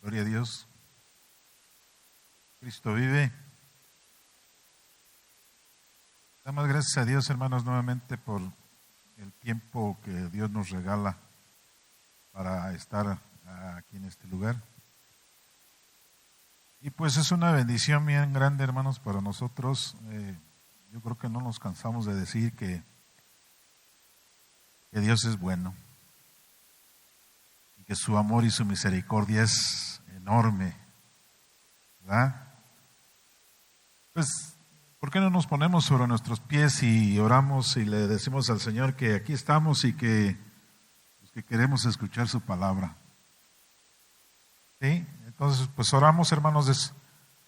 Gloria a Dios. Cristo vive. Damos gracias a Dios, hermanos, nuevamente por el tiempo que Dios nos regala para estar aquí en este lugar. Y pues es una bendición bien grande, hermanos, para nosotros. Yo creo que no nos cansamos de decir que Dios es bueno y que su amor y su misericordia es enorme, ¿verdad? Pues, ¿por qué no nos ponemos sobre nuestros pies y oramos y le decimos al Señor que aquí estamos y que queremos escuchar su palabra? ¿Sí? Entonces, pues oramos, hermanos,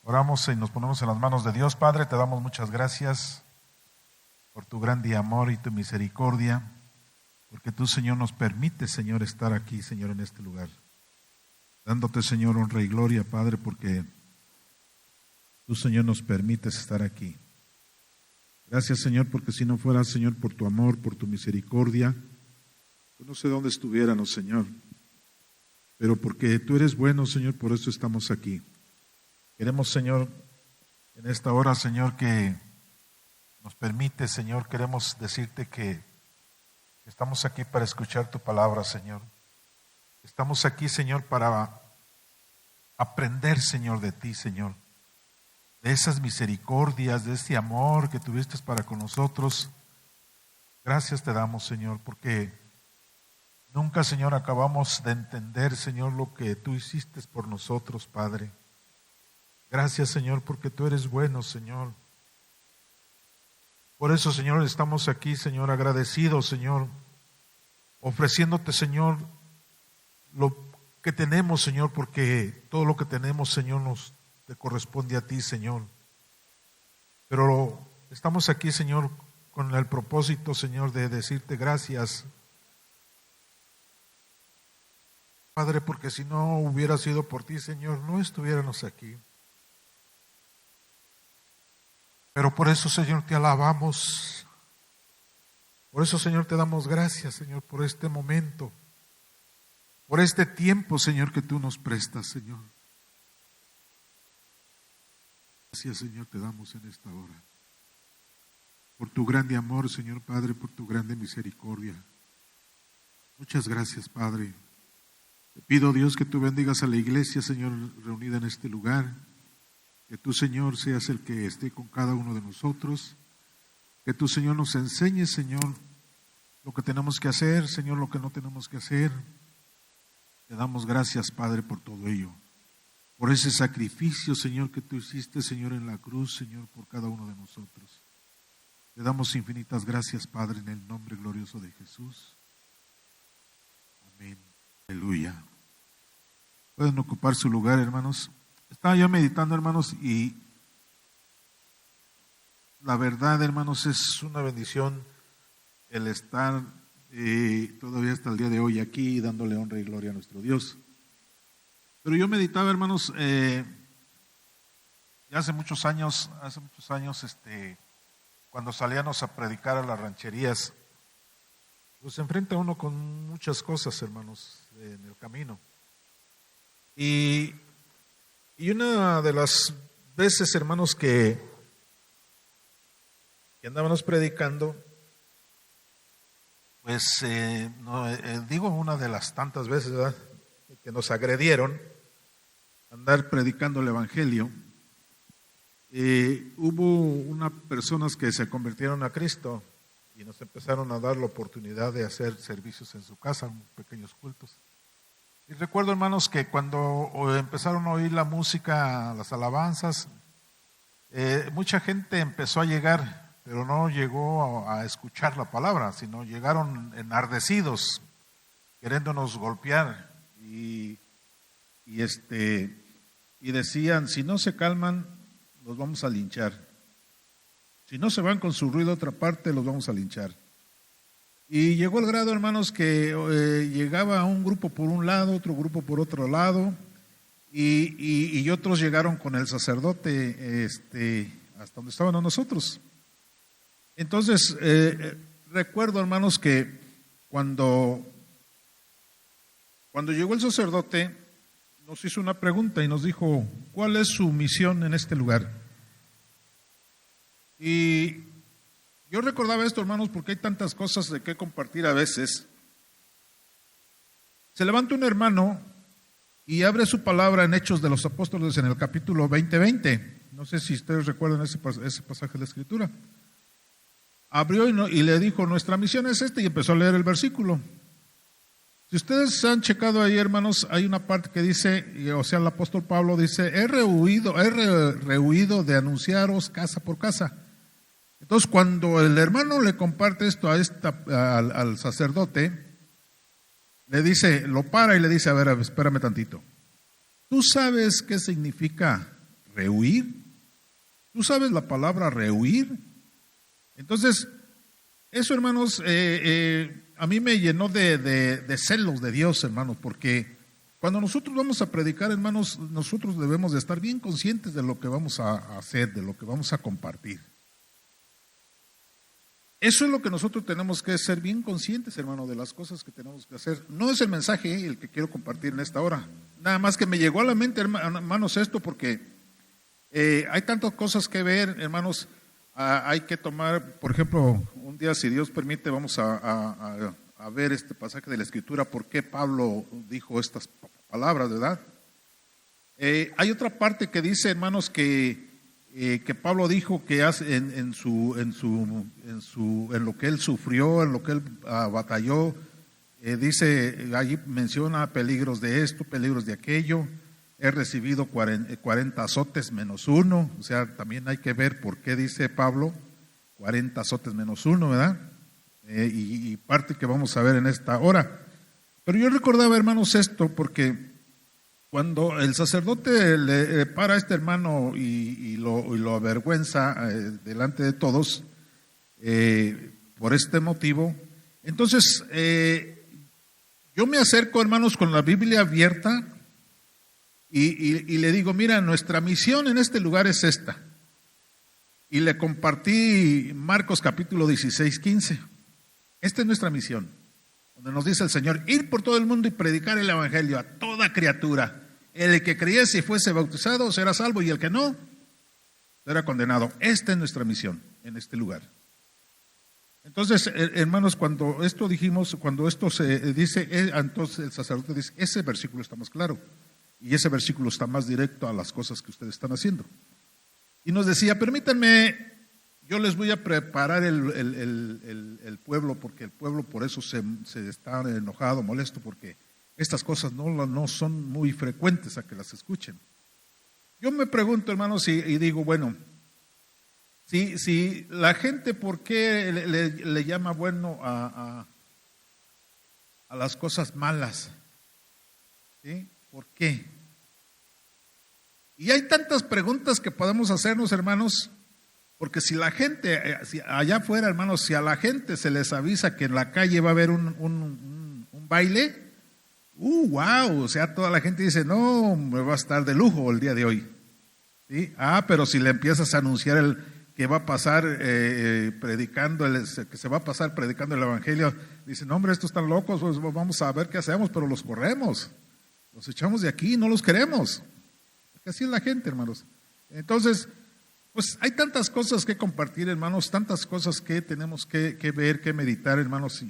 oramos y nos ponemos en las manos de Dios. Padre, te damos muchas gracias por tu grande amor y tu misericordia, porque tú, Señor, nos permites, Señor, estar aquí, Señor, en este lugar. Dándote, Señor, honra y gloria, Padre, porque tú, Señor, nos permites estar aquí. Gracias, Señor, porque si no fuera, Señor, por tu amor, por tu misericordia, pues no sé dónde estuviéramos, Señor. Pero porque tú eres bueno, Señor, por eso estamos aquí. Queremos, Señor, en esta hora, Señor, que nos permite, Señor, queremos decirte que estamos aquí para escuchar tu palabra, Señor. Estamos aquí, Señor, para aprender, Señor, de ti, Señor. De esas misericordias, de ese amor que tuviste para con nosotros. Gracias te damos, Señor, porque nunca, Señor, acabamos de entender, Señor, lo que tú hiciste por nosotros, Padre. Gracias, Señor, porque tú eres bueno, Señor. Por eso, Señor, estamos aquí, Señor, agradecidos, Señor, ofreciéndote, Señor, lo que tenemos, Señor, porque todo lo que tenemos, Señor, nos te corresponde a ti, Señor. Pero estamos aquí, Señor, con el propósito, Señor, de decirte gracias, Padre, porque si no hubiera sido por ti, Señor, no estuviéramos aquí. Pero por eso, Señor, te alabamos. Por eso, Señor, te damos gracias, Señor, por este momento, por este tiempo, Señor, que tú nos prestas, Señor. Gracias, Señor, te damos en esta hora. Por tu grande amor, Señor Padre, por tu grande misericordia. Muchas gracias, Padre. Te pido, Dios, que tú bendigas a la iglesia, Señor, reunida en este lugar. Que tú, Señor, seas el que esté con cada uno de nosotros. Que tú, Señor, nos enseñes, Señor, lo que tenemos que hacer, Señor, lo que no tenemos que hacer. Te damos gracias, Padre, por todo ello. Por ese sacrificio, Señor, que tú hiciste, Señor, en la cruz, Señor, por cada uno de nosotros. Te damos infinitas gracias, Padre, en el nombre glorioso de Jesús. Amén. Aleluya. Pueden ocupar su lugar, hermanos. Estaba yo meditando, hermanos, y la verdad, hermanos, es una bendición el estar todavía hasta el día de hoy aquí dándole honra y gloria a nuestro Dios. Pero yo meditaba, hermanos, ya hace muchos años, cuando salíamos a predicar a las rancherías, pues se enfrenta uno con muchas cosas, hermanos, en el camino. Y una de las veces, hermanos, que andábamos predicando, pues digo una de las tantas veces, ¿verdad?, que nos agredieron andar predicando el evangelio. Hubo unas personas que se convirtieron a Cristo y nos empezaron a dar la oportunidad de hacer servicios en su casa, pequeños cultos. Y recuerdo, hermanos, que cuando empezaron a oír la música, las alabanzas, mucha gente empezó a llegar, pero no llegó a escuchar la palabra, sino llegaron enardecidos, queriéndonos golpear y decían, si no se calman, los vamos a linchar. Si no se van con su ruido a otra parte, los vamos a linchar. Y llegó el grado, hermanos, que llegaba un grupo por un lado, otro grupo por otro lado, y otros llegaron con el sacerdote hasta donde estábamos nosotros. Entonces, recuerdo, hermanos, que cuando llegó el sacerdote, nos hizo una pregunta y nos dijo, ¿cuál es su misión en este lugar? Y yo recordaba esto, hermanos, porque hay tantas cosas de qué compartir a veces. Se levanta un hermano y abre su palabra en Hechos de los Apóstoles en el capítulo 20. No sé si ustedes recuerdan ese pasaje de la Escritura. Abrió y le dijo, nuestra misión es esta, y empezó a leer el versículo. Si ustedes han checado ahí, hermanos, hay una parte que dice, o sea, el apóstol Pablo dice, he rehuido de anunciaros casa por casa. Entonces, cuando el hermano le comparte esto al sacerdote, le dice, lo para y le dice, a ver, espérame tantito. ¿Tú sabes qué significa rehuir? ¿Tú sabes la palabra rehuir? Entonces, eso, hermanos, a mí me llenó de celos de Dios, hermanos, porque cuando nosotros vamos a predicar, hermanos, nosotros debemos de estar bien conscientes de lo que vamos a hacer, de lo que vamos a compartir. Eso es lo que nosotros tenemos que ser bien conscientes, hermano, de las cosas que tenemos que hacer. No es el mensaje el que quiero compartir en esta hora. Nada más que me llegó a la mente, hermanos, esto porque hay tantas cosas que ver, hermanos. Hay que tomar, por ejemplo, un día, si Dios permite, vamos a ver este pasaje de la Escritura, por qué Pablo dijo estas palabras, ¿verdad? Hay otra parte que dice, hermanos, que Pablo dijo que hace en lo que él sufrió, en lo que él batalló, dice, allí menciona peligros de esto, peligros de aquello. He recibido 40 azotes menos uno, o sea, también hay que ver por qué dice Pablo 40 azotes menos uno, ¿verdad? Y parte que vamos a ver en esta hora. Pero yo recordaba, hermanos, esto porque cuando el sacerdote le para a este hermano y lo avergüenza delante de todos por este motivo, entonces yo me acerco, hermanos, con la Biblia abierta y le digo, mira, nuestra misión en este lugar es esta. Y le compartí Marcos capítulo 16, 15. Esta es nuestra misión, donde nos dice el Señor, ir por todo el mundo y predicar el evangelio a toda criatura. El que creyese y fuese bautizado será salvo, y el que no, será condenado. Esta es nuestra misión en este lugar. Entonces, hermanos, cuando esto se dice, entonces el sacerdote dice, ese versículo está más claro. Y ese versículo está más directo a las cosas que ustedes están haciendo. Y nos decía, permítanme, yo les voy a preparar el pueblo, porque el pueblo por eso se está enojado, molesto, porque estas cosas no son muy frecuentes a que las escuchen. Yo me pregunto, hermanos, y digo, bueno, si la gente, ¿por qué le llama bueno a las cosas malas? ¿Sí? ¿Por qué? Y hay tantas preguntas que podemos hacernos, hermanos, porque si la gente, allá afuera, hermanos, si a la gente se les avisa que en la calle va a haber un baile, wow, o sea, toda la gente dice, no, me va a estar de lujo el día de hoy. ¿Sí? Pero si le empiezas a anunciar que va a pasar predicando, que se va a pasar predicando el evangelio, dicen, no, hombre, estos están locos, pues vamos a ver qué hacemos, pero los corremos. Los echamos de aquí, no los queremos. Porque así es la gente, hermanos. Entonces, pues hay tantas cosas que compartir, hermanos, tantas cosas que tenemos que ver, que meditar, hermanos,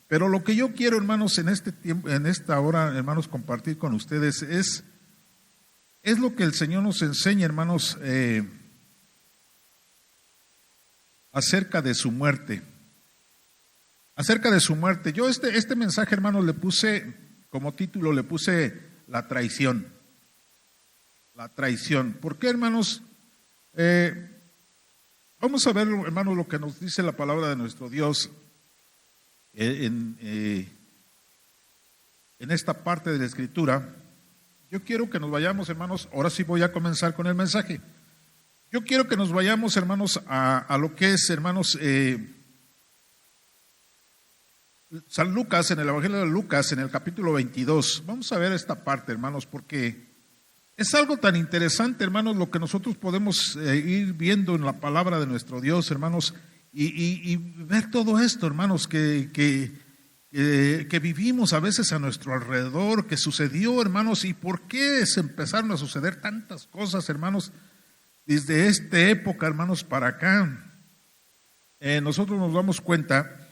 pero lo que yo quiero, hermanos, en este tiempo, en esta hora, hermanos, compartir con ustedes es lo que el Señor nos enseña, hermanos, acerca de su muerte. Acerca de su muerte. Yo este mensaje, hermanos, le puse como título, la traición. La traición. ¿Por qué, hermanos? Vamos a ver, hermanos, lo que nos dice la palabra de nuestro Dios en esta parte de la Escritura. Yo quiero que nos vayamos, hermanos, ahora sí voy a comenzar con el mensaje. Yo quiero que nos vayamos, hermanos, a lo que es, hermanos, San Lucas, en el Evangelio de Lucas, en el capítulo 22. Vamos a ver esta parte, hermanos, porque es algo tan interesante, hermanos, lo que nosotros podemos ir viendo en la palabra de nuestro Dios, hermanos, y ver todo esto, hermanos, que que vivimos a veces a nuestro alrededor, que sucedió, hermanos, y por qué se empezaron a suceder tantas cosas, hermanos, desde esta época, hermanos, para acá. Nosotros nos damos cuenta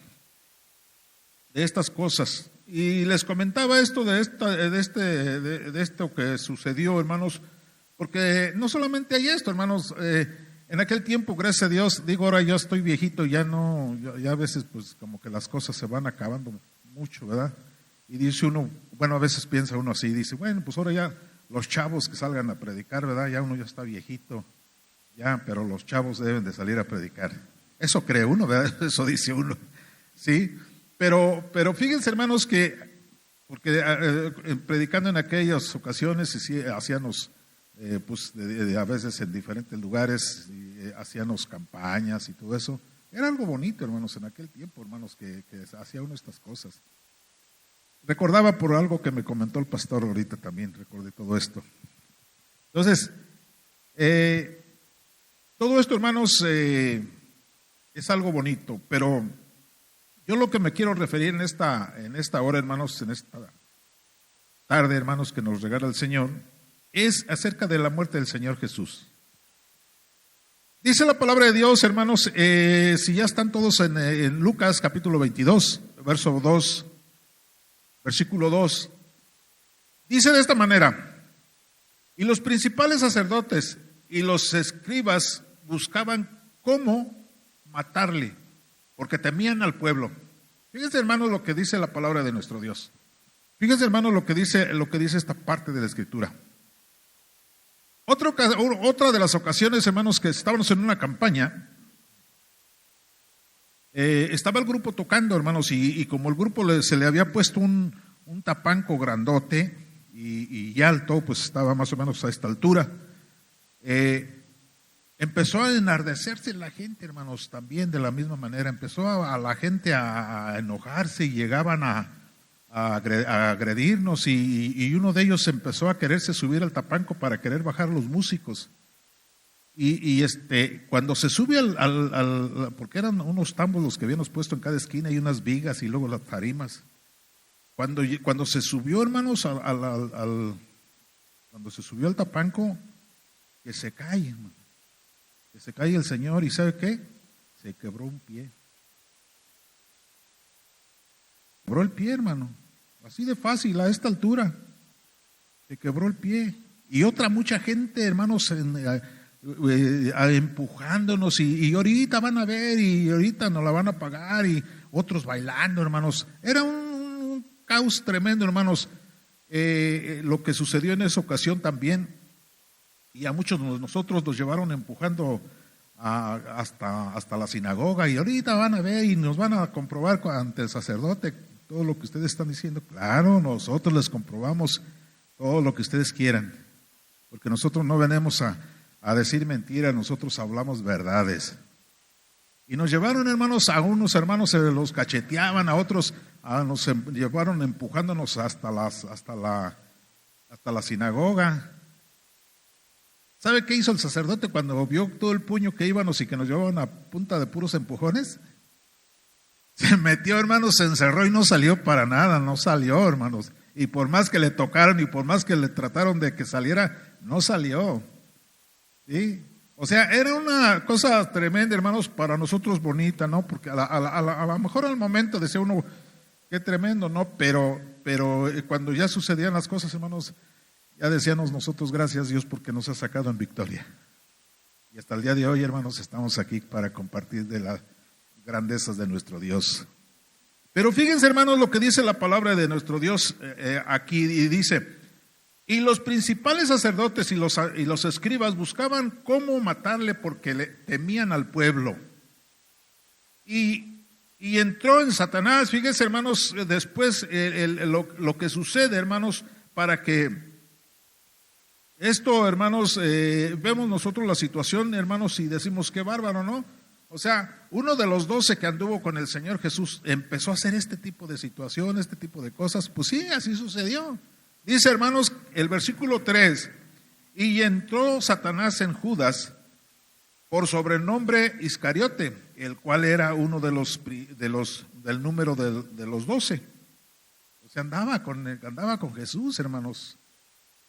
de estas cosas. Y les comentaba esto de esto que sucedió, hermanos, porque no solamente hay esto, hermanos, en aquel tiempo, gracias a Dios, digo, ahora ya estoy viejito, ya no, ya a veces pues como que las cosas se van acabando mucho, ¿verdad? Y dice uno, bueno, a veces piensa uno así, dice, bueno, pues ahora ya los chavos que salgan a predicar, ¿verdad? Ya uno ya está viejito, ya, pero los chavos deben de salir a predicar. Eso cree uno, ¿verdad? Eso dice uno, ¿sí? Pero fíjense, hermanos, que, porque predicando en aquellas ocasiones, sí, hacíamos, pues a veces en diferentes lugares, hacíamos campañas y todo eso. Era algo bonito, hermanos, en aquel tiempo, hermanos, que hacía uno estas cosas. Recordaba por algo que me comentó el pastor ahorita también, recordé todo esto. Entonces, todo esto, hermanos, es algo bonito, pero yo lo que me quiero referir en esta hora, hermanos, en esta tarde, hermanos, que nos regala el Señor, es acerca de la muerte del Señor Jesús. Dice la palabra de Dios, hermanos, si ya están todos en Lucas capítulo 22, verso 2, versículo 2, dice de esta manera: y los principales sacerdotes y los escribas buscaban cómo matarle, porque temían al pueblo. Fíjense, hermanos, lo que dice la palabra de nuestro Dios. Fíjense, hermanos, lo que dice esta parte de la Escritura. Otra de las ocasiones, hermanos, que estábamos en una campaña, estaba el grupo tocando, hermanos, y como el grupo se le había puesto un tapanco grandote y alto, pues estaba más o menos a esta altura, empezó a enardecerse la gente, hermanos, también de la misma manera. Empezó a la gente a enojarse y llegaban a agredirnos, y uno de ellos empezó a quererse subir al tapanco para querer bajar los músicos. Y cuando se sube porque eran unos tambos los que habíamos puesto en cada esquina y unas vigas y luego las tarimas. Cuando se subió, hermanos, cuando se subió al tapanco, que se cae, hermano. Que se cae el Señor, y ¿sabe qué? Se quebró un pie. Quebró el pie, hermano. Así de fácil, a esta altura. Se quebró el pie. Y mucha gente, hermanos, empujándonos, y ahorita van a ver, y ahorita nos la van a pagar, y otros bailando, hermanos. Era un caos tremendo, hermanos, lo que sucedió en esa ocasión también. Y a muchos de nosotros nos llevaron empujando hasta la sinagoga, y ahorita van a ver y nos van a comprobar ante el sacerdote todo lo que ustedes están diciendo. Claro, nosotros les comprobamos todo lo que ustedes quieran, porque nosotros no venimos a decir mentiras, nosotros hablamos verdades. Y nos llevaron, hermanos, a unos hermanos se los cacheteaban, a otros nos llevaron empujándonos hasta la sinagoga. ¿Sabe qué hizo el sacerdote cuando vio todo el puño que íbamos y que nos llevaban a punta de puros empujones? Se metió, hermanos, se encerró y no salió para nada, no salió, hermanos. Y por más que le tocaron y por más que le trataron de que saliera, no salió. ¿Sí? O sea, era una cosa tremenda, hermanos, para nosotros bonita, ¿no? Porque a lo mejor al momento decía uno, qué tremendo, ¿no? Pero cuando ya sucedían las cosas, hermanos, ya decíamos nosotros, gracias Dios porque nos ha sacado en victoria. Y hasta el día de hoy, hermanos, estamos aquí para compartir de las grandezas de nuestro Dios. Pero fíjense, hermanos, lo que dice la palabra de nuestro Dios aquí, y dice: y los principales sacerdotes y los escribas buscaban cómo matarle porque le temían al pueblo. Y entró en Satanás. Fíjense, hermanos, después lo que sucede, hermanos, para que esto, hermanos, vemos nosotros la situación, hermanos, y decimos qué bárbaro, ¿no? O sea, uno de los 12 que anduvo con el Señor Jesús empezó a hacer este tipo de situación, este tipo de cosas. Pues sí, así sucedió. Dice, hermanos, el versículo 3: y entró Satanás en Judas, por sobrenombre Iscariote, el cual era uno de del número de los 12. O sea, andaba con Jesús, hermanos.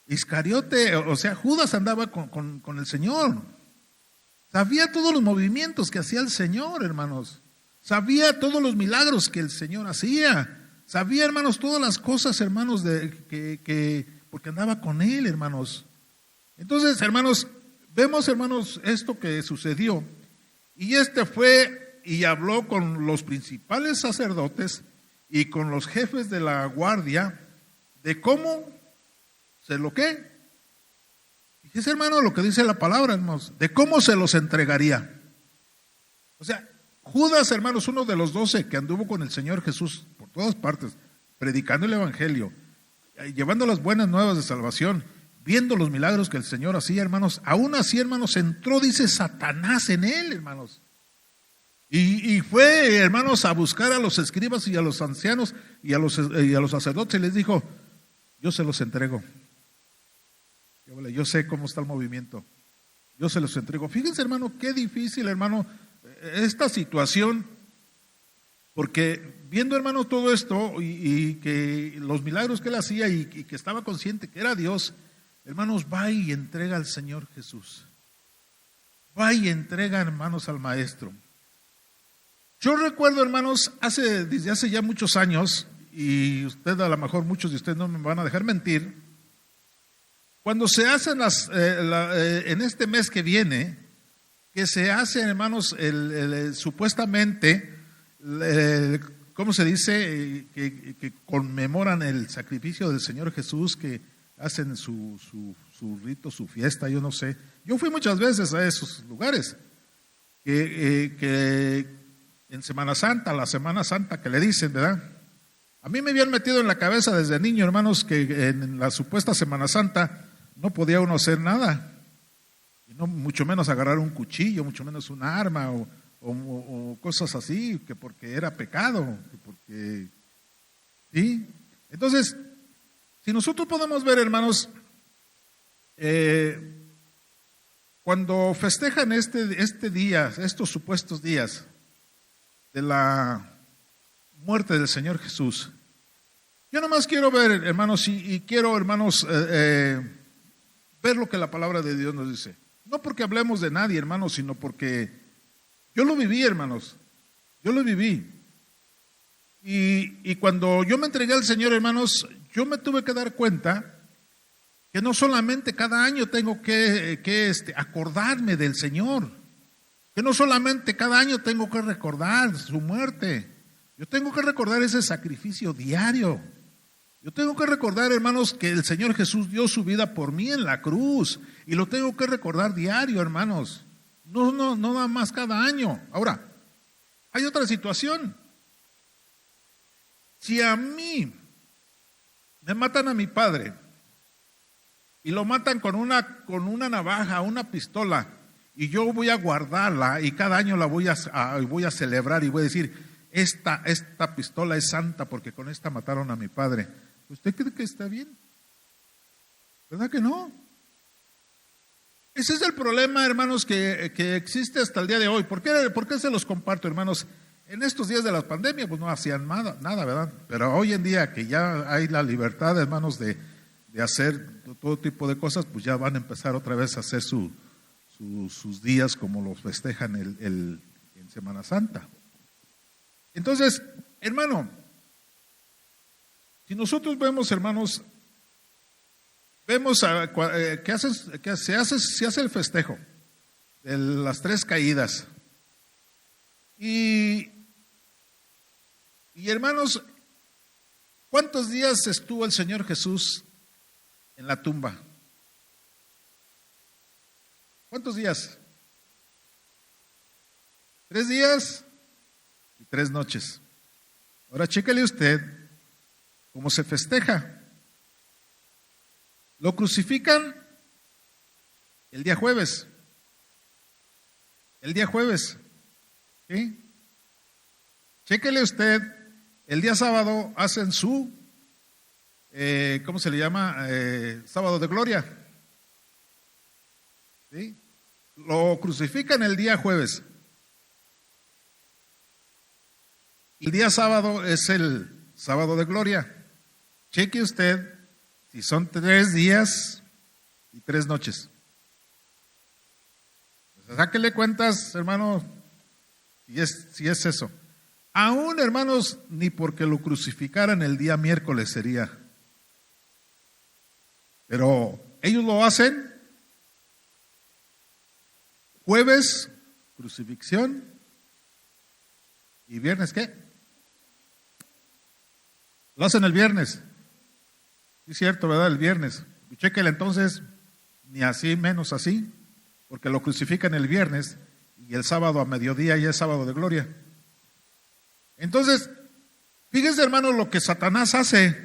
Iscariote, o sea, Judas andaba con el Señor. Sabía todos los movimientos que hacía el Señor, hermanos. Sabía todos los milagros que el Señor hacía. Sabía, hermanos, todas las cosas, hermanos, porque andaba con Él, hermanos. Entonces, hermanos, vemos, hermanos, esto que sucedió. Y fue y habló con los principales sacerdotes y con los jefes de la guardia de cómo se lo que. Fíjese, hermano, lo que dice la palabra, hermanos, de cómo se los entregaría. O sea, Judas, hermanos, uno de los 12 que anduvo con el Señor Jesús por todas partes, predicando el Evangelio, llevando las buenas nuevas de salvación, viendo los milagros que el Señor hacía, hermanos, aún así, hermanos, entró, dice, Satanás en él, hermanos. Y fue, hermanos, a buscar a los escribas y a los ancianos y a los sacerdotes y les dijo, yo se los entrego. Yo sé cómo está el movimiento. Yo se los entrego. Fíjense, hermano, qué difícil, hermano, esta situación, porque viendo, hermano, todo esto y que los milagros que él hacía y que estaba consciente que era Dios, hermanos, va y entrega al Señor Jesús. Va y entrega, hermanos, al Maestro. Yo recuerdo, hermanos, desde hace ya muchos años, y usted a lo mejor muchos de ustedes no me van a dejar mentir, cuando se hacen en este mes que viene, que se hacen, hermanos, supuestamente, ¿cómo se dice? Que conmemoran el sacrificio del Señor Jesús, que hacen su rito, su fiesta, yo no sé. Yo fui muchas veces a esos lugares, que en Semana Santa, la Semana Santa que le dicen, ¿verdad? A mí me habían metido en la cabeza desde niño, hermanos, que en la supuesta Semana Santa no podía uno hacer nada, y no mucho menos agarrar un cuchillo, mucho menos un arma o cosas así, que porque era pecado, que porque, ¿sí? Entonces, si nosotros podemos ver, hermanos, cuando festejan este día, estos supuestos días de la muerte del Señor Jesús, yo nomás quiero ver, hermanos, y quiero, hermanos, ver lo que la palabra de Dios nos dice. No porque hablemos de nadie, hermanos, sino porque yo lo viví, hermanos. Yo lo viví. Y cuando yo me entregué al Señor, hermanos, yo me tuve que dar cuenta que no solamente cada año tengo que acordarme del Señor, que no solamente cada año tengo que recordar su muerte, yo tengo que recordar ese sacrificio diario. Yo tengo que recordar, hermanos, que el Señor Jesús dio su vida por mí en la cruz, y lo tengo que recordar diario, hermanos. No nada más cada año. Ahora, hay otra situación. Si a mí me matan a mi padre y lo matan con una navaja, una pistola, y yo voy a guardarla y cada año la voy a celebrar y voy a decir, esta pistola es santa porque con esta mataron a mi padre. ¿Usted cree que está bien? ¿Verdad que no? Ese es el problema, hermanos, que existe hasta el día de hoy. ¿Por qué se los comparto, hermanos? En estos días de la pandemia, pues no hacían nada, ¿verdad? Pero hoy en día que ya hay la libertad, hermanos, de hacer todo tipo de cosas, pues ya van a empezar otra vez a hacer sus días como los festejan en Semana Santa. Entonces, hermano, si nosotros vemos, hermanos, que se hace el festejo de las 3 caídas. Y hermanos, ¿cuántos días estuvo el Señor Jesús en la tumba? ¿Cuántos días? 3 días y 3 noches. Ahora chéquele usted cómo se festeja. Lo crucifican el día jueves. El día jueves. ¿Sí? Chéquele usted, el día sábado hacen su, ¿cómo se le llama? Sábado de gloria. ¿Sí? Lo crucifican el día jueves. El día sábado es el sábado de gloria. Cheque usted si son 3 días y 3 noches. Pues sáquele cuentas, hermano, si es eso. Aún, hermanos, ni porque lo crucificaran el día miércoles sería. Pero ellos lo hacen jueves, crucifixión, y viernes, ¿qué? Lo hacen el viernes. Sí, es cierto, ¿verdad? El viernes. Y chéquele entonces, ni así, menos así, porque lo crucifican el viernes y el sábado a mediodía ya es sábado de gloria. Entonces, fíjense, hermanos, lo que Satanás hace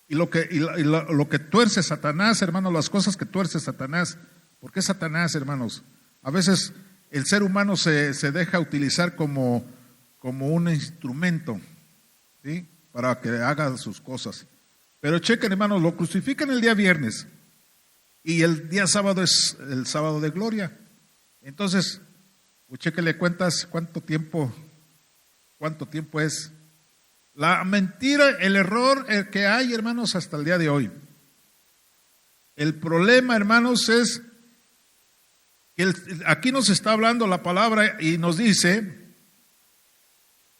y lo que tuerce Satanás, hermanos, las cosas que tuerce Satanás. ¿Por qué Satanás, hermanos? A veces el ser humano se deja utilizar como un instrumento, ¿sí?, para que haga sus cosas. Pero chequen, hermanos, lo crucifican el día viernes y el día sábado es el sábado de gloria. Entonces, pues chequenle cuentas cuánto tiempo es. La mentira, el error que hay, hermanos, hasta el día de hoy. El problema, hermanos, es que aquí nos está hablando la palabra y nos dice,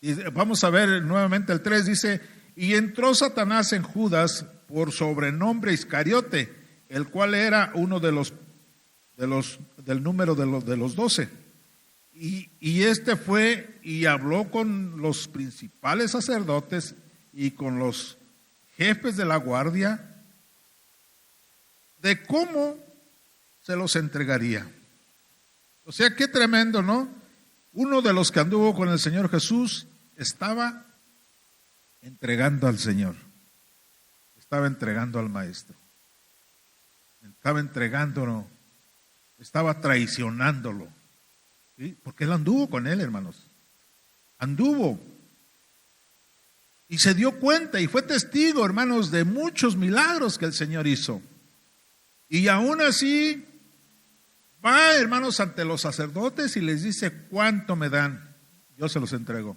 y vamos a ver nuevamente el 3, dice: y entró Satanás en Judas por sobrenombre Iscariote, el cual era uno del número de los 12. Y este fue y habló con los principales sacerdotes y con los jefes de la guardia de cómo se los entregaría. O sea, qué tremendo, ¿no? Uno de los que anduvo con el Señor Jesús estaba entregando al Señor, estaba entregando al Maestro, estaba entregándolo, estaba traicionándolo, ¿sí? Porque él anduvo con él, hermanos, anduvo y se dio cuenta y fue testigo, hermanos, de muchos milagros que el Señor hizo. Y aún así va, hermanos, ante los sacerdotes y les dice: ¿cuánto me dan? Yo se los entrego.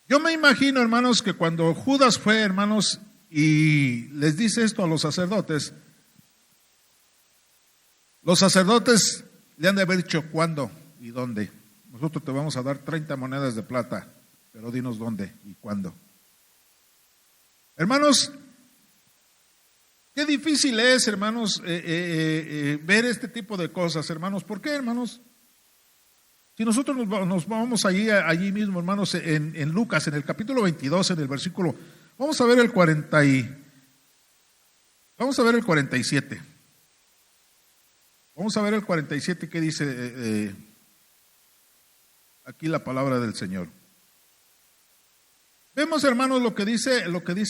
Yo me imagino, hermanos, que cuando Judas fue, hermanos, y les dice esto a los sacerdotes le han de haber dicho: ¿cuándo y dónde? Nosotros te vamos a dar 30 monedas de plata, pero dinos dónde y cuándo. Hermanos, qué difícil es, hermanos, ver este tipo de cosas, hermanos. ¿Por qué, hermanos? Si nosotros nos vamos allí mismo, hermanos, en Lucas, en el capítulo 22, en el versículo, vamos a ver el 47. Vamos a ver el 47, que dice aquí la palabra del Señor. Vemos, hermanos, lo que dice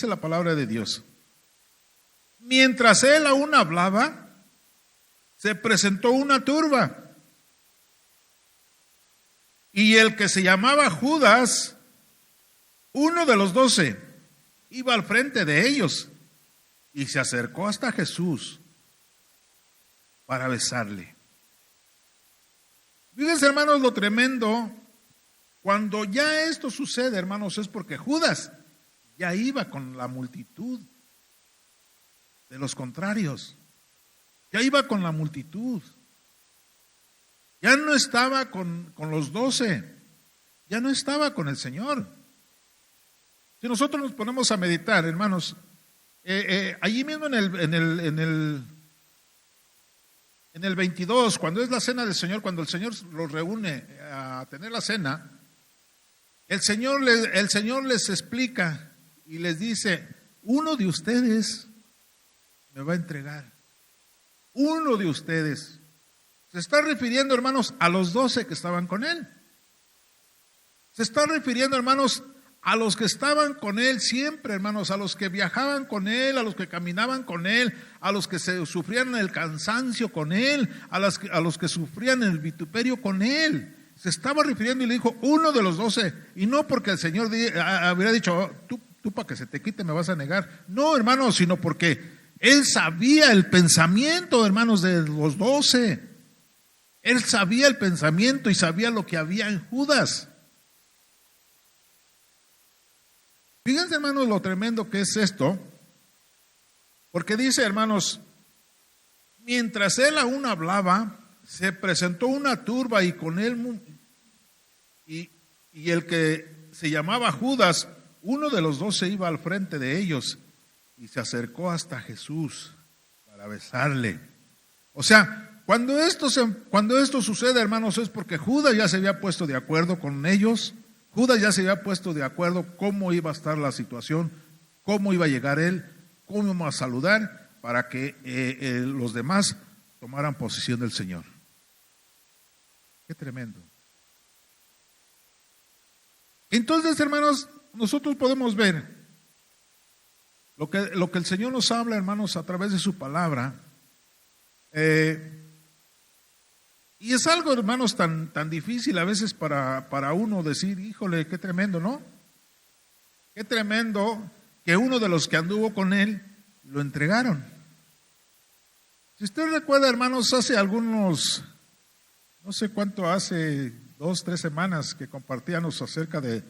la palabra de Dios. Mientras él aún hablaba, se presentó una turba. Y el que se llamaba Judas, uno de los 12, iba al frente de ellos y se acercó hasta Jesús para besarle. Fíjense, hermanos, lo tremendo. Cuando ya esto sucede, hermanos, es porque Judas ya iba con la multitud de los contrarios. Ya iba con la multitud. Ya no estaba con los 12, ya no estaba con el Señor. Si nosotros nos ponemos a meditar, hermanos, allí mismo en el 22, cuando es la cena del Señor, cuando el Señor los reúne a tener la cena, el Señor les explica y les dice: uno de ustedes me va a entregar, uno de ustedes. Se está refiriendo, hermanos, a los 12 que estaban con él. Se está refiriendo, hermanos, a los que estaban con él siempre, hermanos, a los que viajaban con él, a los que caminaban con él, a los que sufrían el cansancio con él, a los que sufrían el vituperio con él. Se estaba refiriendo y le dijo: uno de los 12, y no porque el Señor hubiera dicho: tú para que se te quite me vas a negar. No, hermanos, sino porque él sabía el pensamiento, hermanos, de los 12. Él sabía el pensamiento y sabía lo que había en Judas. Fíjense, hermanos, lo tremendo que es esto, porque dice, hermanos, mientras él aún hablaba, se presentó una turba y con él y el que se llamaba Judas, uno de los 12, iba al frente de ellos y se acercó hasta Jesús para besarle. O sea, cuando esto sucede, hermanos, es porque Judas ya se había puesto de acuerdo con ellos. Judas ya se había puesto de acuerdo cómo iba a estar la situación, cómo iba a llegar él, cómo iba a saludar para que los demás tomaran posesión del Señor. Qué tremendo. Entonces, hermanos, nosotros podemos ver lo que el Señor nos habla, hermanos, a través de su palabra. Y es algo, hermanos, tan difícil a veces para uno decir, híjole, qué tremendo, ¿no? Qué tremendo que uno de los que anduvo con él lo entregaron. Si usted recuerda, hermanos, hace algunos, no sé cuánto, hace 2, 3 semanas que compartíamos acerca de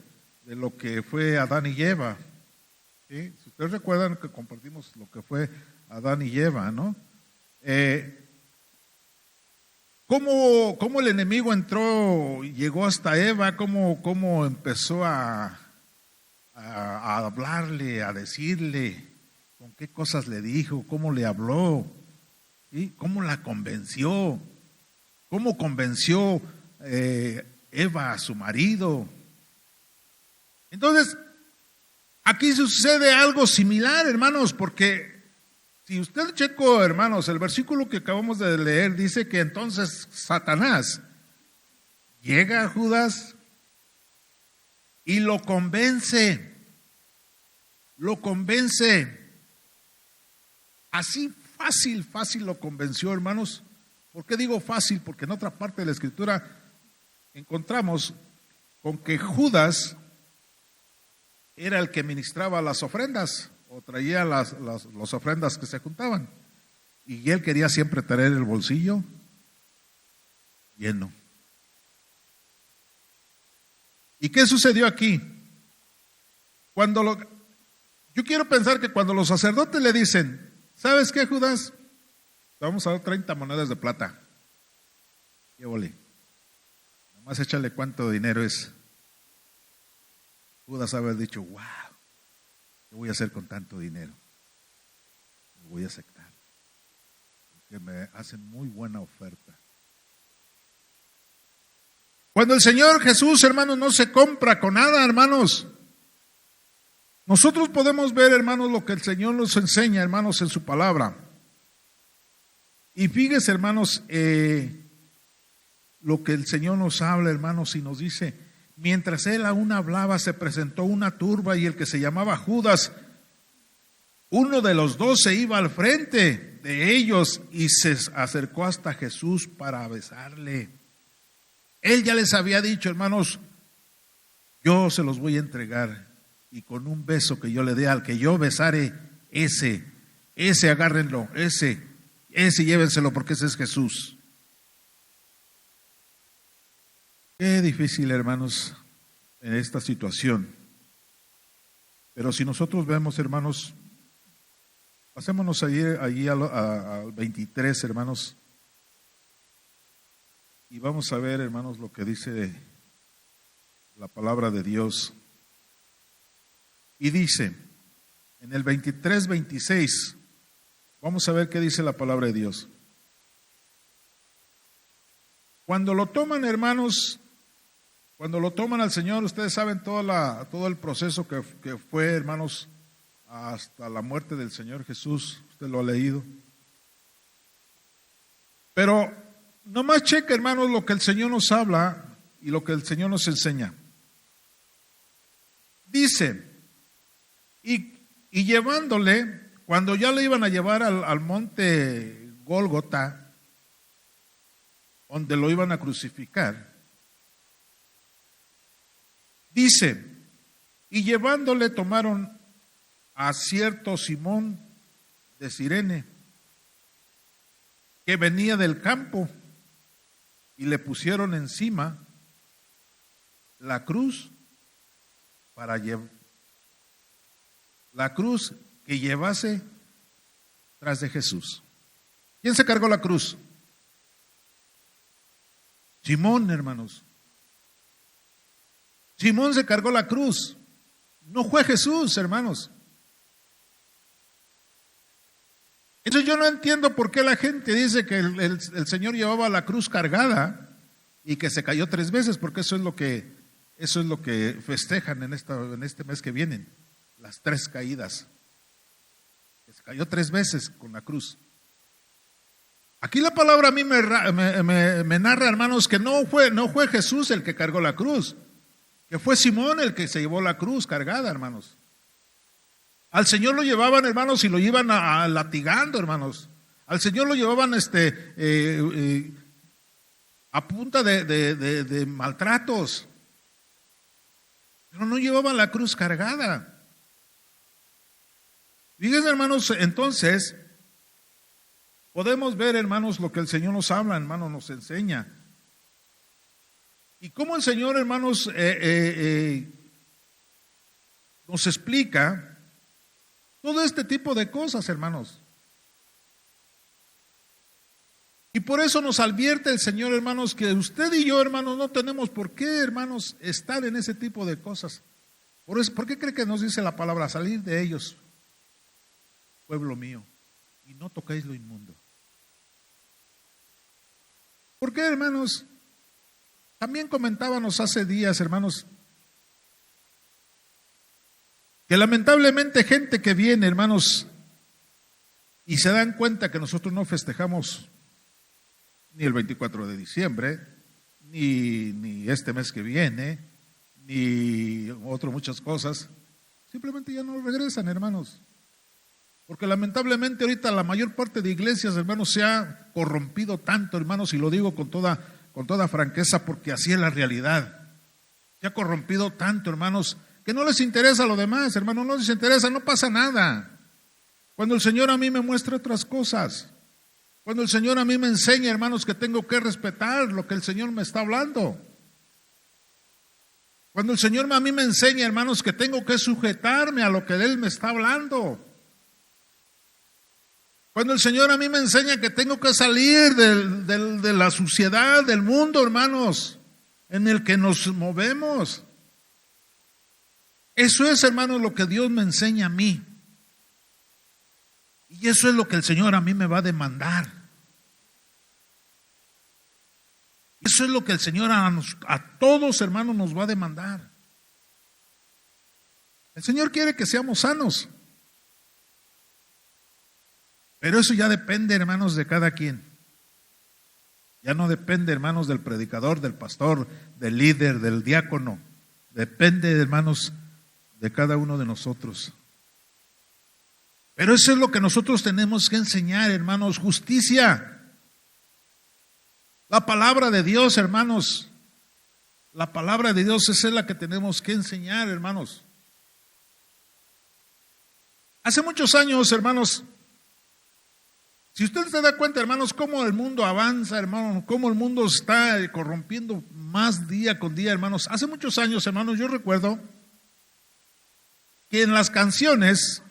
lo que fue Adán y Eva. ¿Sí? Si ustedes recuerdan que compartimos lo que fue Adán y Eva, ¿no? ¿Cómo el enemigo entró, llegó hasta Eva, cómo empezó a hablarle, a decirle, con qué cosas le dijo, cómo le habló, ¿sí? Cómo la convenció, cómo convenció Eva a su marido. Entonces, aquí sucede algo similar, hermanos, porque si usted checó, hermanos, el versículo que acabamos de leer dice que entonces Satanás llega a Judas y lo convence. Así fácil lo convenció, hermanos. ¿Por qué digo fácil? Porque en otra parte de la Escritura encontramos con que Judas era el que ministraba las ofrendas o traía las ofrendas que se juntaban. Y él quería siempre tener el bolsillo lleno. ¿Y qué sucedió aquí? Yo quiero pensar que cuando los sacerdotes le dicen, ¿sabes qué, Judas? Te vamos a dar 30 monedas de plata. Llévole. Nomás échale cuánto dinero es. Judas haber dicho, wow, ¿qué voy a hacer con tanto dinero? Lo voy a aceptar. Porque me hacen muy buena oferta. Cuando el Señor Jesús, hermanos, no se compra con nada, hermanos. Nosotros podemos ver, hermanos, lo que el Señor nos enseña, hermanos, en su palabra. Y fíjese, hermanos, lo que el Señor nos habla, hermanos, y nos dice, mientras él aún hablaba, se presentó una turba y el que se llamaba Judas, uno de los 12, iba al frente de ellos y se acercó hasta Jesús para besarle. Él ya les había dicho, hermanos, yo se los voy a entregar y con un beso que yo le dé al que yo besare, ese agárrenlo, ese llévenselo porque ese es Jesús. Qué difícil, hermanos, en esta situación. Pero si nosotros vemos, hermanos, pasémonos allí al 23, hermanos, y vamos a ver, hermanos, lo que dice la palabra de Dios. Y dice, en el 23, 26, vamos a ver qué dice la palabra de Dios. Cuando lo toman, hermanos, cuando lo toman al Señor, ustedes saben todo el proceso que fue, hermanos, hasta la muerte del Señor Jesús. Usted lo ha leído. Pero nomás cheque, hermanos, lo que el Señor nos habla y lo que el Señor nos enseña. Dice, y llevándole, cuando ya le iban a llevar al monte Gólgota, donde lo iban a crucificar, dice, y llevándole tomaron a cierto Simón de Cirene, que venía del campo, y le pusieron encima la cruz para la cruz que llevase tras de Jesús. ¿Quién se cargó la cruz? Simón, hermanos. Simón se cargó la cruz. No fue Jesús, hermanos. Entonces yo no entiendo por qué la gente dice que el Señor llevaba la cruz cargada y que se cayó 3 veces, porque eso es lo que festejan en este mes que vienen, las 3 caídas. Que se cayó 3 veces con la cruz. Aquí la palabra a mí me narra, hermanos, que no fue Jesús el que cargó la cruz, que fue Simón el que se llevó la cruz cargada, hermanos. Al Señor lo llevaban, hermanos, y lo iban latigando, hermanos. Al Señor lo llevaban a punta de maltratos. Pero no llevaban la cruz cargada. Fíjense, hermanos, entonces, podemos ver, hermanos, lo que el Señor nos habla, hermanos, nos enseña. Y cómo el Señor, hermanos, nos explica todo este tipo de cosas, hermanos. Y por eso nos advierte el Señor, hermanos, que usted y yo, hermanos, no tenemos por qué, hermanos, estar en ese tipo de cosas. ¿Por qué cree que nos dice la palabra? Salir de ellos, pueblo mío, y no toquéis lo inmundo. ¿Por qué, hermanos? También comentábamos hace días, hermanos, que lamentablemente gente que viene, hermanos, y se dan cuenta que nosotros no festejamos ni el 24 de diciembre, ni este mes que viene, ni muchas cosas, simplemente ya no regresan, hermanos. Porque lamentablemente ahorita la mayor parte de iglesias, hermanos, se ha corrompido tanto, hermanos, y lo digo con toda franqueza, porque así es la realidad. Se ha corrompido tanto, hermanos, que no les interesa lo demás, hermanos, no les interesa, no pasa nada. Cuando el Señor a mí me muestra otras cosas, cuando el Señor a mí me enseña, hermanos, que tengo que respetar lo que el Señor me está hablando. Cuando el Señor a mí me enseña, hermanos, que tengo que sujetarme a lo que Él me está hablando. Cuando el Señor a mí me enseña que tengo que salir de la suciedad del mundo, hermanos, en el que nos movemos. Eso es, hermanos, lo que Dios me enseña a mí. Y eso es lo que el Señor a mí me va a demandar. Eso es lo que el Señor a todos, hermanos, nos va a demandar. El Señor quiere que seamos sanos. Pero eso ya depende, hermanos, de cada quien. Ya no depende, hermanos, del predicador, del pastor, del líder, del diácono. Depende, hermanos, de cada uno de nosotros. Pero eso es lo que nosotros tenemos que enseñar, hermanos, justicia. La palabra de Dios, hermanos. La palabra de Dios esa es la que tenemos que enseñar, hermanos. Hace muchos años, hermanos, si usted se da cuenta, hermanos, cómo el mundo avanza, hermanos, cómo el mundo está corrompiendo más día con día, hermanos. Hace muchos años, hermanos, yo recuerdo que en las canciones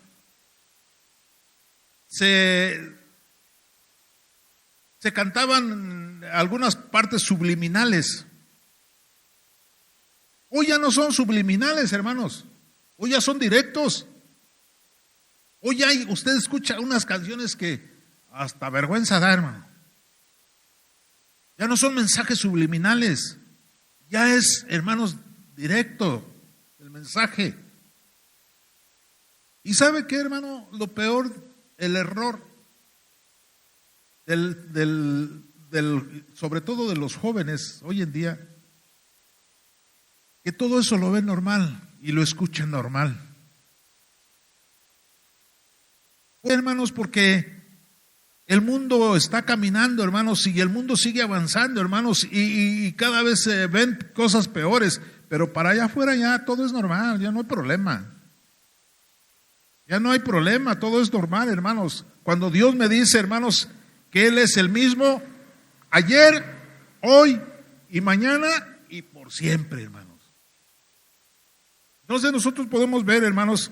se cantaban algunas partes subliminales. Hoy ya no son subliminales, hermanos. Hoy ya son directos. Hoy usted escucha unas canciones que hasta vergüenza da, hermano. Ya no son mensajes subliminales. Ya es, hermanos, directo el mensaje. ¿Y sabe qué, hermano? Lo peor, el error sobre todo de los jóvenes hoy en día, que todo eso lo ven normal y lo escuchan normal. Hermanos, porque el mundo está caminando, hermanos, y el mundo sigue avanzando, hermanos, y cada vez se ven cosas peores, pero para allá afuera ya todo es normal, ya no hay problema. Ya no hay problema, todo es normal, hermanos. Cuando Dios me dice, hermanos, que Él es el mismo ayer, hoy y mañana y por siempre, hermanos. Entonces nosotros podemos ver, hermanos,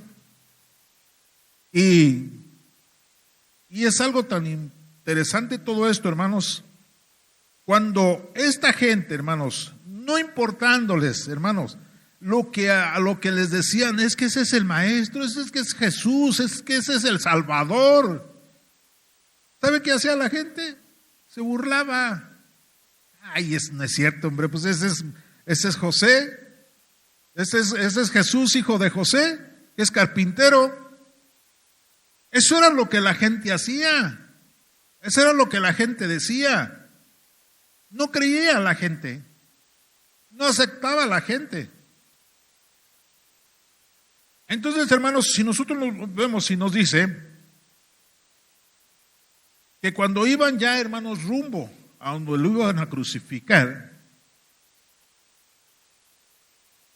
Y es algo tan interesante todo esto, hermanos, cuando esta gente, hermanos, no importándoles, hermanos, a lo que les decían es que ese es el Maestro, es que es Jesús, es que ese es el Salvador. ¿Sabe qué hacía la gente? Se burlaba. Ay, no es cierto, hombre, pues ese es José, ese es Jesús, hijo de José, que es carpintero. Eso era lo que la gente hacía, eso era lo que la gente decía. No creía la gente, no aceptaba la gente. Entonces, hermanos, si nosotros nos vemos y nos dice que cuando iban ya, hermanos, rumbo a donde lo iban a crucificar,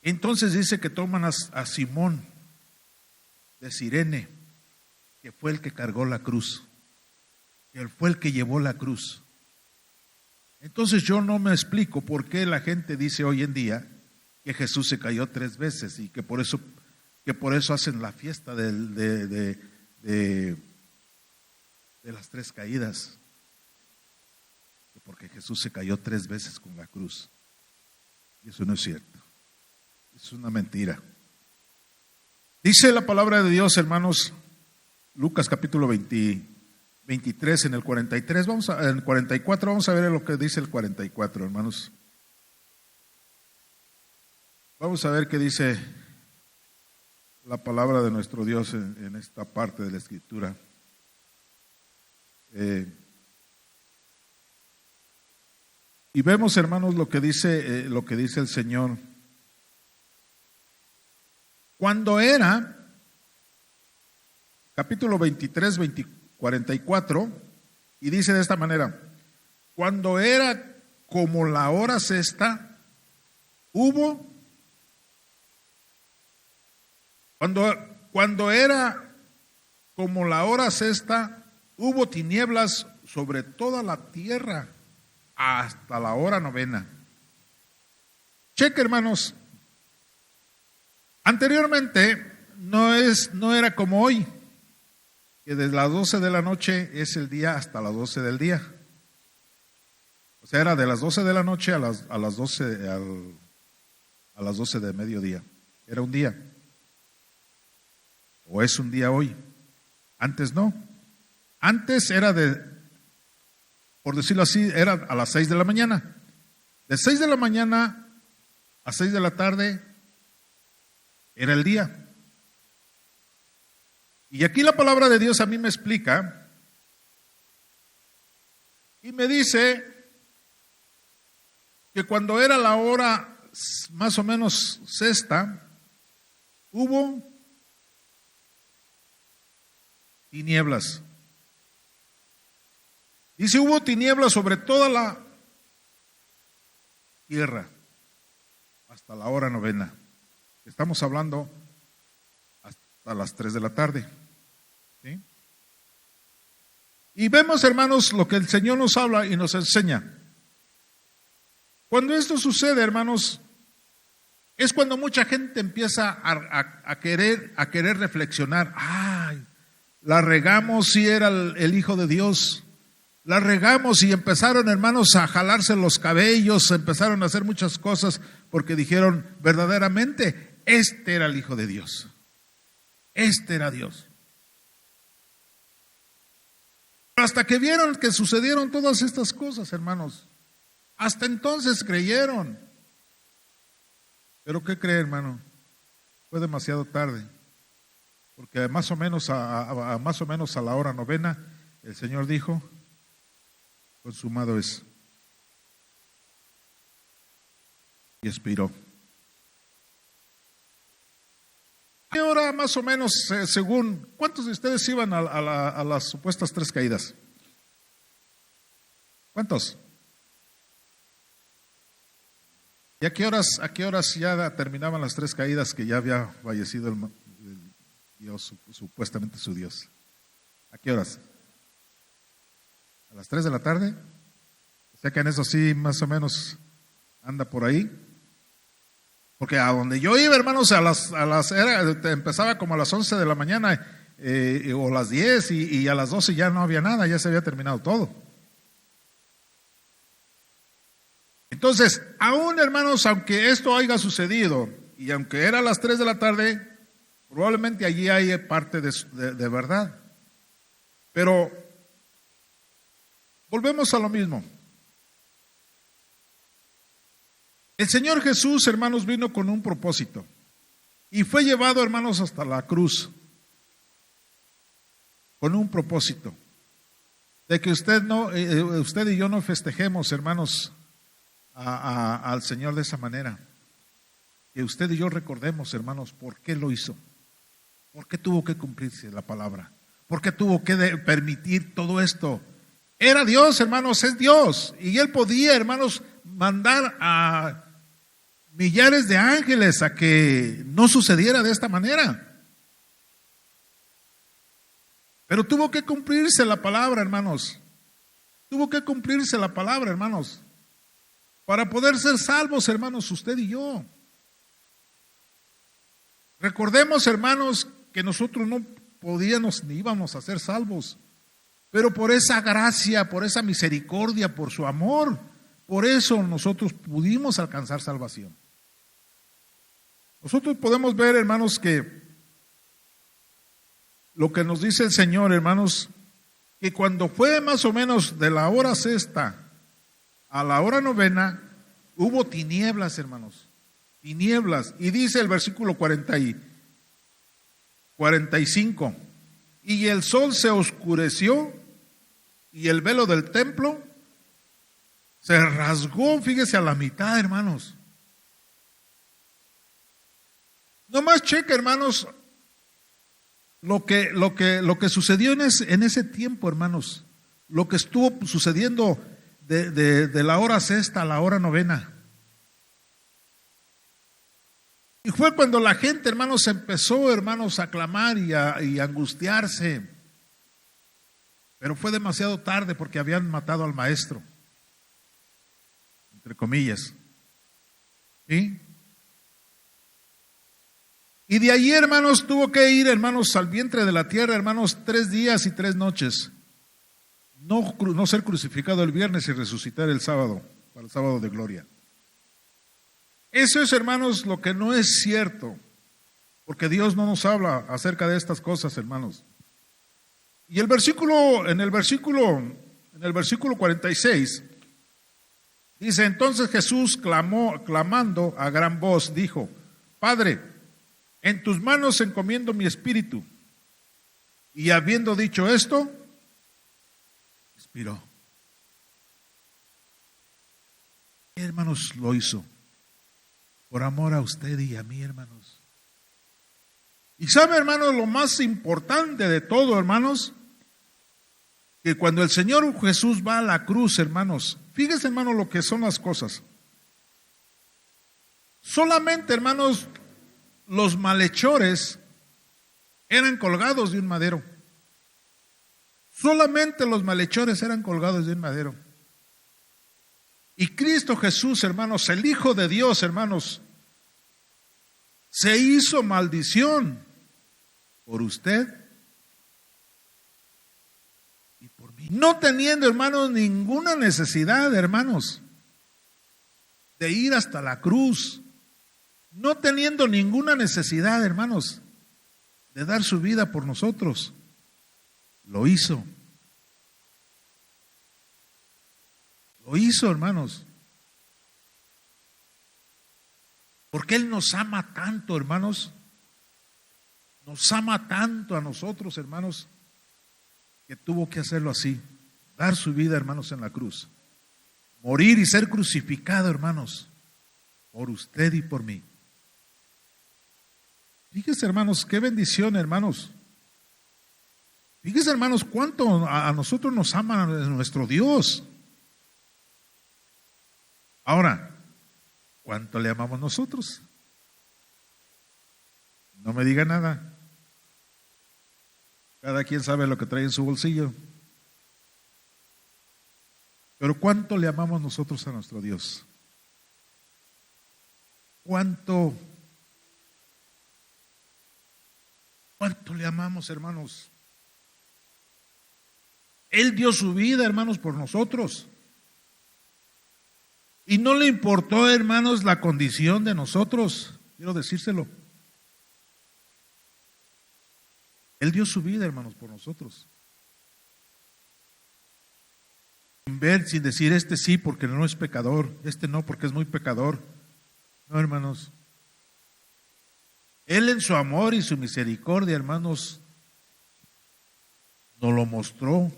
entonces dice que toman a Simón de Cirene, que fue el que cargó la cruz, que fue el que llevó la cruz. Entonces yo no me explico por qué la gente dice hoy en día que Jesús se cayó 3 veces y que por eso hacen la fiesta de las 3 caídas, porque Jesús se cayó 3 veces con la cruz. Y eso no es cierto, es una mentira. Dice la palabra de Dios, hermanos, Lucas capítulo 23 en el 43, en el 44, vamos a ver lo que dice el 44, hermanos. Vamos a ver qué dice la palabra de nuestro Dios en esta parte de la Escritura. Y vemos, hermanos, lo que dice el Señor. Cuando era, capítulo 23, 44, y dice de esta manera: cuando era como la hora sexta, cuando era como la hora sexta, hubo tinieblas sobre toda la tierra hasta la hora novena. Cheque, hermanos. Anteriormente no era como hoy, que desde las 12 de la noche es el día hasta las 12 del día. O sea, era de las 12 de la noche a las 12 de mediodía. Era un día. O es un día hoy. Antes no. Antes era por decirlo así, era a las 6 de la mañana. De 6 de la mañana a 6 de la tarde era el día. Y aquí la palabra de Dios a mí me explica y me dice que cuando era la hora más o menos sexta, hubo tinieblas. Dice, hubo tinieblas sobre toda la tierra hasta la hora novena. Estamos hablando hasta las 3 de la tarde. ¿Sí? Y vemos, hermanos, lo que el Señor nos habla y nos enseña. Cuando esto sucede, hermanos, es cuando mucha gente empieza a querer reflexionar. ¡Ay! La regamos si era el Hijo de Dios. La regamos y empezaron, hermanos, a jalarse los cabellos, empezaron a hacer muchas cosas porque dijeron, verdaderamente, este era el Hijo de Dios. Este era Dios. Hasta que vieron que sucedieron todas estas cosas, hermanos. Hasta entonces creyeron. Pero ¿qué cree, hermano? Fue demasiado tarde. Porque más o menos a la hora novena, el Señor dijo, consumado es. Y expiró. ¿Qué hora más o menos, según, cuántos de ustedes iban a las supuestas 3 caídas? ¿Cuántos? ¿Y a qué horas ya terminaban las 3 caídas que ya había fallecido el Dios, supuestamente su Dios? ¿A qué horas? ¿A las 3 de la tarde? O sea que en eso sí, más o menos anda por ahí. Porque a donde yo iba, hermanos, empezaba como a las 11 de la mañana o las 10 y a las 12 ya no había nada, ya se había terminado todo. Entonces, aún hermanos, aunque esto haya sucedido y aunque era las 3 de la tarde, probablemente allí hay parte de verdad. Pero volvemos a lo mismo. El Señor Jesús, hermanos, vino con un propósito y fue llevado, hermanos, hasta la cruz con un propósito de que usted y yo no festejemos, hermanos, al Señor de esa manera. Que usted y yo recordemos, hermanos, por qué lo hizo, por qué tuvo que cumplirse la palabra, por qué tuvo que permitir todo esto. Era Dios, hermanos, es Dios, y Él podía, hermanos, mandar a millares de ángeles a que no sucediera de esta manera. Pero tuvo que cumplirse la palabra, hermanos. Tuvo que cumplirse la palabra, hermanos, para poder ser salvos, hermanos, usted y yo. Recordemos, hermanos, que nosotros no podíamos ni íbamos a ser salvos, pero por esa gracia, por esa misericordia, por su amor, por eso nosotros pudimos alcanzar salvación. Nosotros podemos ver, hermanos, que lo que nos dice el Señor, hermanos, que cuando fue más o menos de la hora sexta a la hora novena, hubo tinieblas, hermanos, tinieblas. Y dice el versículo 45, y el sol se oscureció y el velo del templo se rasgó, fíjese, a la mitad, hermanos. Nomás cheque, hermanos, lo que sucedió en ese tiempo, hermanos, lo que estuvo sucediendo de la hora sexta a la hora novena. Y fue cuando la gente, hermanos, empezó, hermanos, a clamar y a angustiarse. Pero fue demasiado tarde porque habían matado al maestro, entre comillas. ¿Sí? Y de allí, hermanos, tuvo que ir, hermanos, al vientre de la tierra, hermanos, 3 días y 3 noches. No ser crucificado el viernes y resucitar el sábado, para el sábado de gloria. Eso es, hermanos, lo que no es cierto, porque Dios no nos habla acerca de estas cosas, hermanos. Y en el versículo 46, dice, entonces Jesús clamando a gran voz, dijo, Padre, en tus manos encomiendo mi espíritu. Y habiendo dicho esto, expiró. Hermanos, lo hizo por amor a usted y a mí, hermanos. Y sabe, hermanos, lo más importante de todo, hermanos, que cuando el Señor Jesús va a la cruz, hermanos, fíjese, hermanos, lo que son las cosas. Solamente, hermanos, los malhechores eran colgados de un madero. Solamente los malhechores eran colgados de un madero. Y Cristo Jesús, hermanos, el Hijo de Dios, hermanos, se hizo maldición por usted y por mí. No teniendo, hermanos, ninguna necesidad, hermanos, de ir hasta la cruz. No teniendo ninguna necesidad, hermanos, de dar su vida por nosotros. Lo hizo. Lo hizo, hermanos. Porque Él nos ama tanto, hermanos. Nos ama tanto a nosotros, hermanos, que tuvo que hacerlo así. Dar su vida, hermanos, en la cruz. Morir y ser crucificado, hermanos, por usted y por mí. Fíjese, hermanos, qué bendición, hermanos. Fíjese, hermanos, cuánto a nosotros nos ama nuestro Dios. Ahora, ¿cuánto le amamos nosotros? No me diga nada. Cada quien sabe lo que trae en su bolsillo. Pero ¿cuánto le amamos nosotros a nuestro Dios? ¿Cuánto ¿Cuánto le amamos, hermanos? Él dio su vida, hermanos, por nosotros. Y no le importó, hermanos, la condición de nosotros. Quiero decírselo. Él dio su vida, hermanos, por nosotros. Sin ver, sin decir, este sí porque no es pecador, este no porque es muy pecador. No, hermanos. Él en su amor y su misericordia, hermanos, nos lo mostró,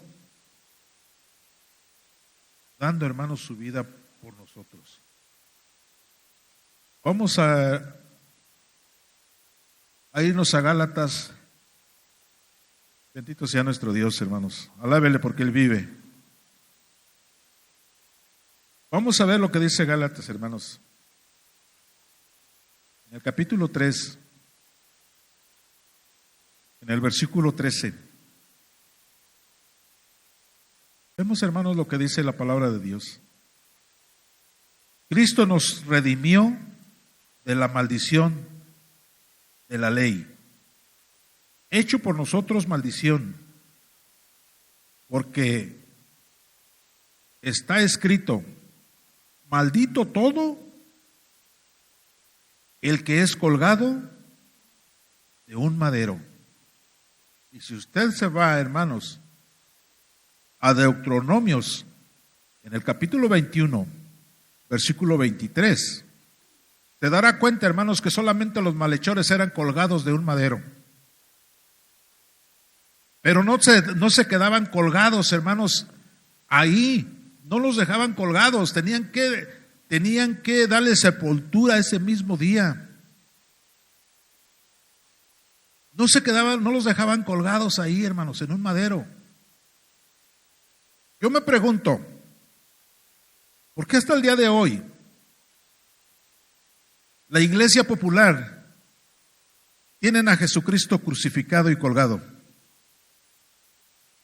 dando, hermanos, su vida por nosotros. Vamos a irnos a Gálatas. Bendito sea nuestro Dios, hermanos. Alábele porque Él vive. Vamos a ver lo que dice Gálatas, hermanos. En el capítulo 3, en el versículo 13. Vemos, hermanos, lo que dice la palabra de Dios. Cristo nos redimió de la maldición de la ley, hecho por nosotros maldición, porque está escrito: maldito todo el que es colgado de un madero. Y si usted se va, hermanos, a Deuteronomios, en el capítulo 21, versículo 23, te dará cuenta, hermanos, que solamente los malhechores eran colgados de un madero. Pero no se quedaban colgados, hermanos, ahí. No los dejaban colgados, tenían que darle sepultura ese mismo día. No los dejaban colgados ahí, hermanos, en un madero. Yo me pregunto, ¿por qué hasta el día de hoy la iglesia popular tienen a Jesucristo crucificado y colgado?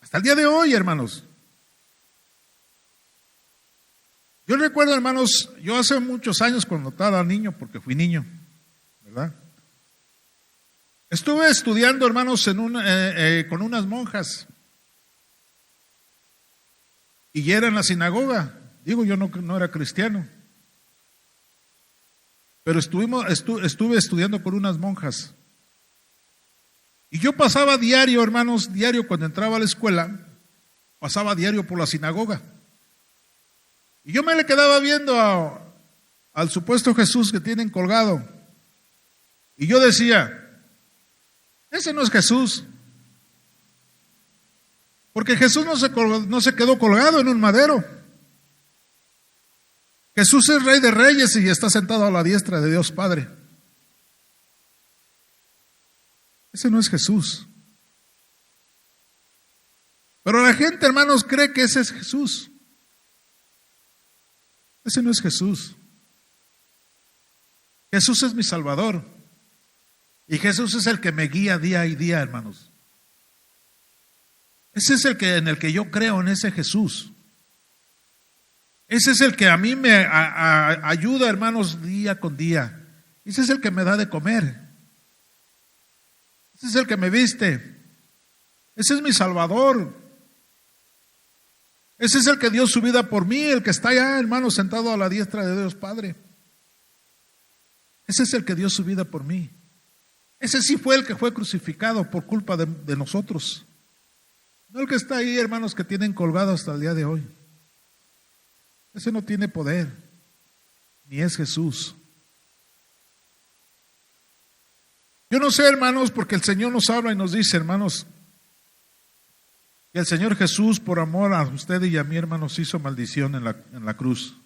Hasta el día de hoy, hermanos. Yo recuerdo, hermanos, yo hace muchos años cuando estaba niño, porque fui niño, ¿verdad? Estuve estudiando, hermanos, con unas monjas. Y era en la sinagoga. Digo, yo no era cristiano. Pero estuve estudiando con unas monjas. Y yo pasaba diario, hermanos, diario cuando entraba a la escuela, pasaba diario por la sinagoga. Y yo me le quedaba viendo al supuesto Jesús que tienen colgado. Y yo decía, ese no es Jesús. Porque Jesús no se quedó colgado en un madero. Jesús es Rey de Reyes y está sentado a la diestra de Dios Padre. Ese no es Jesús. Pero la gente, hermanos, cree que ese es Jesús. Ese no es Jesús. Jesús es mi Salvador. Y Jesús es el que me guía día y día, hermanos. Ese es en el que yo creo, en ese Jesús. Ese es el que a mí me ayuda, hermanos, día con día. Ese es el que me da de comer. Ese es el que me viste. Ese es mi Salvador. Ese es el que dio su vida por mí, el que está allá, hermano, sentado a la diestra de Dios Padre. Ese es el que dio su vida por mí. Ese sí fue el que fue crucificado por culpa de nosotros. No el que está ahí, hermanos, que tienen colgado hasta el día de hoy. Ese no tiene poder, ni es Jesús. Yo no sé, hermanos, porque el Señor nos habla y nos dice, hermanos, que el Señor Jesús, por amor a usted y a mí, hermanos, hizo maldición en la cruz.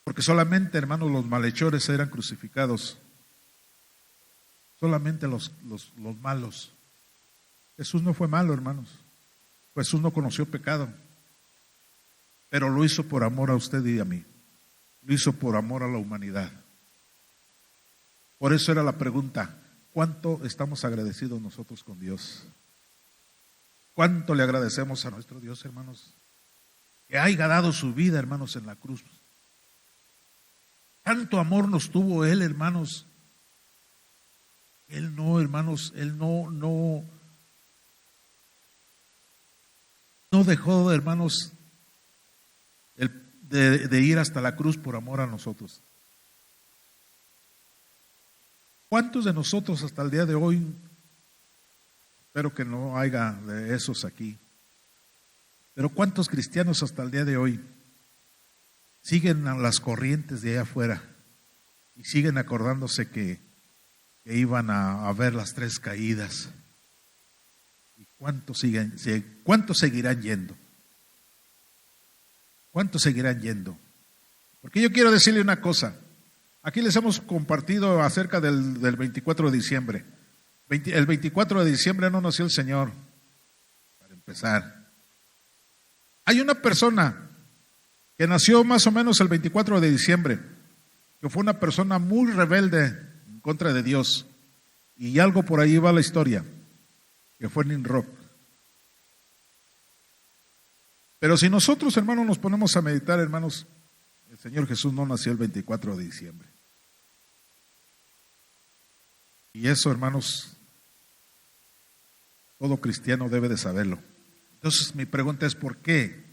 Porque solamente, hermanos, los malhechores eran crucificados. Solamente los malos. Jesús no fue malo, hermanos. Jesús no conoció pecado. Pero lo hizo por amor a usted y a mí. Lo hizo por amor a la humanidad. Por eso era la pregunta, ¿cuánto estamos agradecidos nosotros con Dios? ¿Cuánto le agradecemos a nuestro Dios, hermanos? Que haya dado su vida, hermanos, en la cruz. Tanto amor nos tuvo Él, hermanos, Él no, hermanos, Él no dejó, hermanos, de ir hasta la cruz por amor a nosotros. ¿Cuántos de nosotros hasta el día de hoy, espero que no haya de esos aquí, pero cuántos cristianos hasta el día de hoy siguen a las corrientes de allá afuera y siguen acordándose que iban a ver las 3 caídas? ¿Y cuántos seguirán yendo? ¿Cuántos seguirán yendo? Porque yo quiero decirle una cosa. Aquí les hemos compartido acerca del 24 de diciembre. El 24 de diciembre no nació el Señor, para empezar. Hay una persona que nació más o menos el 24 de diciembre, que fue una persona muy rebelde en contra de Dios. Y algo por ahí va la historia, que fue Nimrod. Pero si nosotros, hermanos, nos ponemos a meditar, hermanos, el Señor Jesús no nació el 24 de diciembre. Y eso, hermanos, todo cristiano debe de saberlo. Entonces mi pregunta es, ¿por qué?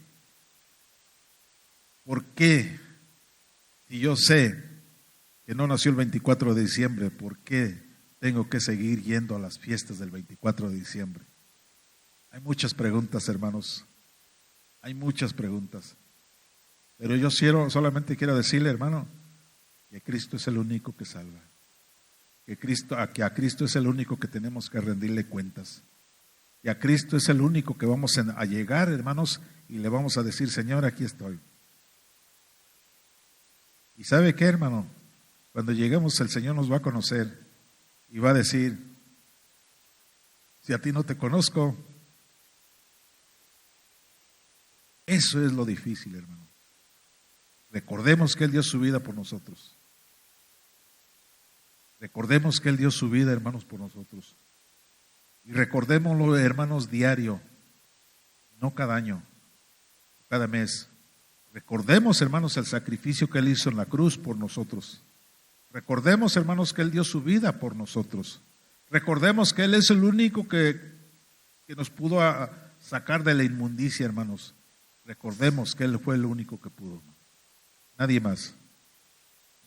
¿Por qué? Si yo sé que no nació el 24 de diciembre, ¿por qué tengo que seguir yendo a las fiestas del 24 de diciembre? Hay muchas preguntas, hermanos. Hay muchas preguntas. Pero yo solamente quiero decirle, hermano, que Cristo es el único que salva. Que a Cristo es el único que tenemos que rendirle cuentas. Y a Cristo es el único que vamos a llegar, hermanos, y le vamos a decir, Señor, aquí estoy. ¿Y sabe qué, hermano? Cuando lleguemos, el Señor nos va a conocer y va a decir, si a ti no te conozco. Eso es lo difícil, hermano. Recordemos que Él dio su vida por nosotros. Recordemos que Él dio su vida, hermanos, por nosotros. Y recordémoslo, hermanos, diario, no cada año, cada mes. Recordemos, hermanos, el sacrificio que Él hizo en la cruz por nosotros. Recordemos, hermanos, que Él dio su vida por nosotros. Recordemos que Él es el único que nos pudo sacar de la inmundicia, hermanos. Recordemos que Él fue el único que pudo. Nadie más.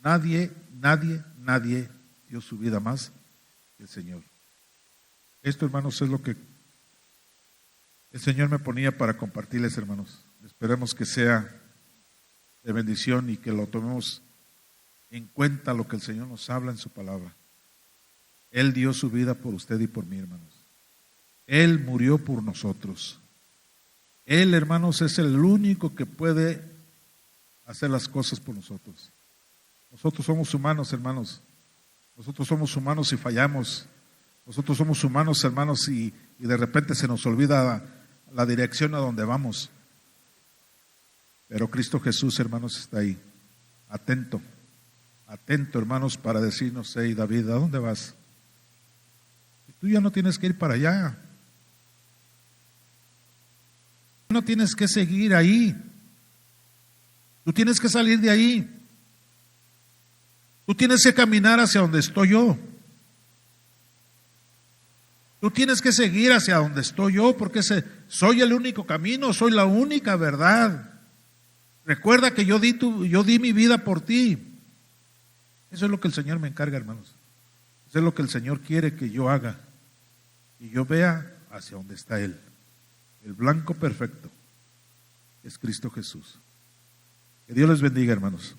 Nadie dio su vida más que el Señor. Esto, hermanos, es lo que el Señor me ponía para compartirles, hermanos. Esperemos que sea de bendición y que lo tomemos en cuenta lo que el Señor nos habla en su palabra. Él dio su vida por usted y por mí, hermanos. Él murió por nosotros. Él, hermanos, es el único que puede hacer las cosas por nosotros. Nosotros somos humanos, hermanos. Nosotros somos humanos y fallamos. Nosotros somos humanos, hermanos, y de repente se nos olvida la dirección a donde vamos. Pero Cristo Jesús, hermanos, está ahí, atento, hermanos, para decirnos, hey, David, ¿a dónde vas? Y tú ya no tienes que ir para allá. No tienes que seguir ahí. Tú tienes que salir de ahí. Tú tienes que caminar hacia donde estoy yo. Tú tienes que seguir hacia donde estoy yo, porque soy el único camino, soy la única verdad. Recuerda que yo di mi vida por ti. Eso es lo que el Señor me encarga, hermanos. Eso es lo que el Señor quiere que yo haga. Y yo vea hacia donde está Él. El blanco perfecto es Cristo Jesús. Que Dios les bendiga, hermanos.